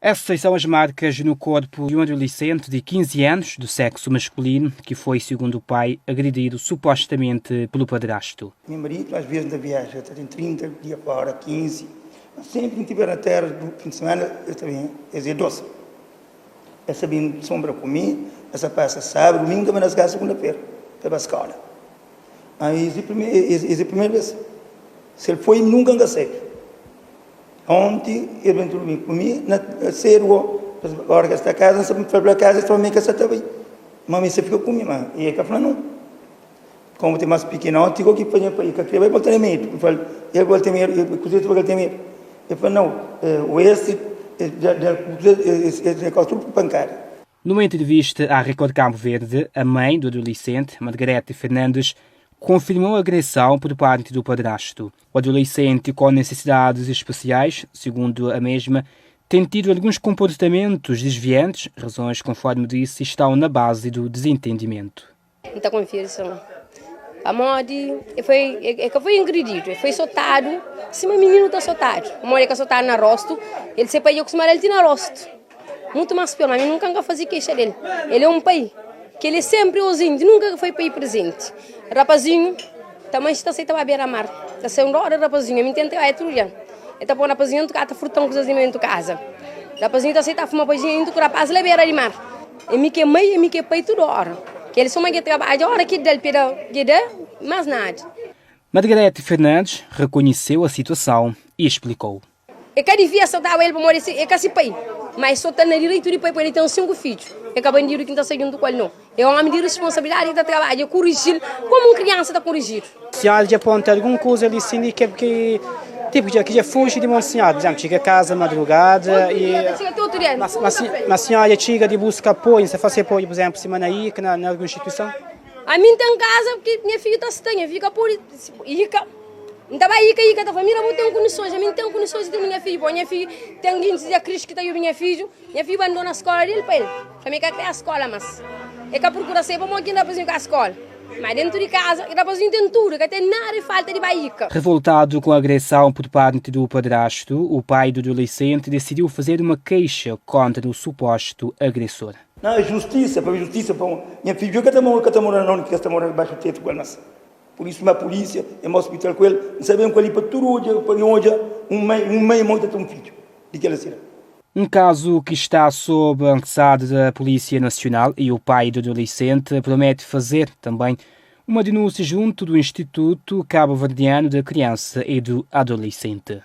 Essas são as marcas no corpo de um adolescente de 15 anos, do sexo masculino, que foi, segundo o pai, agredido supostamente pelo padrasto. Meu marido, às vezes, da viagem, eu tenho 30 dias fora, 15. Mas sempre que estiver na terra, no fim de semana, eu também, é doce. É sabendo sombra comigo, essa passa sábado, domingo, também nas casas, segunda-feira, para a escola. Aí, essa é a primeira vez. Se ele foi, nunca engasei. Ontem, ele veio dormir comigo, na cedo, agora que está casa, não foi para casa, só me casa também. Mamãe, você fica comigo, mas e aí que eu falei, não. Como tem mais pequeno, eu digo que fazia para ir, que ele vai voltar a medo. Eu falei, ele vai ter medo, eu cozinho para ele ter medo. Eu falei, não, o esse é construído para pancada. Numa entrevista à Record Cabo Verde, a mãe do adolescente, Margarete Fernandes, confirmou a agressão por parte do padrasto. O adolescente com necessidades especiais, segundo a mesma, tem tido alguns comportamentos desviantes, razões, conforme disse, estão na base do desentendimento. Então, confirmação. A Modi foi agredido, foi soltado. Se meu menino está soltado, o Modi está soltado na rosto, ele se pegou com o ele na rosto. Muito mais pelo, mas nunca fazia queixa dele. Ele é um pai que ele sempre ausente, nunca foi pai presente. Rapazinho, também está aceita a beira-mar. Está sendo hora, rapazinho, me tenta é trulha. Está pondo rapazinho no casa, frutão com os alimentos casa. Rapazinho está aceita a fumar pazinho, indo com rapaz lá beira de mar. E me que mãe, e me que pai toda hora. Que ele só me que trabalha, a hora que dele peda, mas nada. Margarete Fernandes reconheceu a situação e explicou. É que devia soltar ele para morrer, é que assim pai. Mas só está na direito de pai, porque ele tem 5 filhos. É que a bandido que não está seguindo com ele, não. É uma medida de responsabilidade da trabalho, é corrigir como uma criança está corrigindo. Se alguém aponta alguma coisa ali, sim, que tipo, que já fuge de monsenhor, por exemplo, chega a casa madrugada e... Mas senhora chega de buscar apoio, você faz apoio, por exemplo, semana aí, na alguma instituição? A mim tem casa, porque minha filha está estranha, fica por... Então vai ir da família, não tem condições, a mim tem condições de ter minha filha, minha filha tem 15 dias Cristo que está aí minha filha andou na escola dele para ele, para mim que é a escola, mas é que a procura sempre para quem dá para a escola, mas dentro de casa, dá para tem tudo, que tem nada de falta de baíca. Revoltado com a agressão por parte do padrasto, o pai do adolescente decidiu fazer uma queixa contra o suposto agressor. Não, é justiça, para minha filha que está morando, que está morando debaixo do teto com ela. Por isso, a polícia, é meu hospital com ele, não sabemos que ele para tudo, para onde, meio monte de um filho, de que ela será. Um caso que está sob a alçada da Polícia Nacional e o pai do adolescente promete fazer também uma denúncia junto do Instituto Cabo-Verdiano da Criança e do Adolescente.